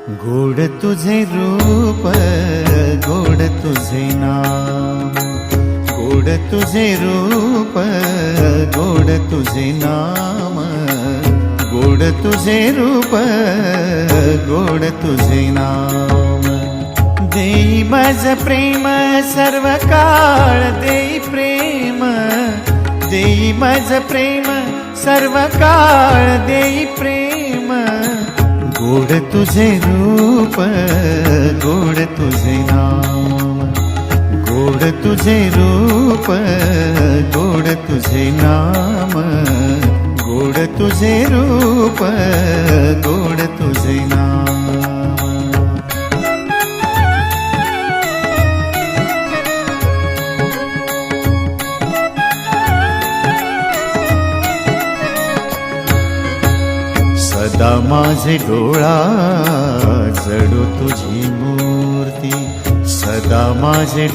गोड तुझे रूप, गोड तुझे नाम, गोड तुझे रूप, गोड तुझे नाम, गोड तुझे रूप, गोड तुझे नाम। देई माझ प्रेम सर्व काळ, देई प्रेम, देई माझ प्रेम सर्व काळ, देई प्रेम। गोड तुझे रूप, गोड तुझे नाम, गोड तुझे रूप, गोड तुझे नाम, गोड तुझे रूप, गोड तुझे नाम। सदा माझे डोळा जडो तुझी मूर्ती, सदा माझे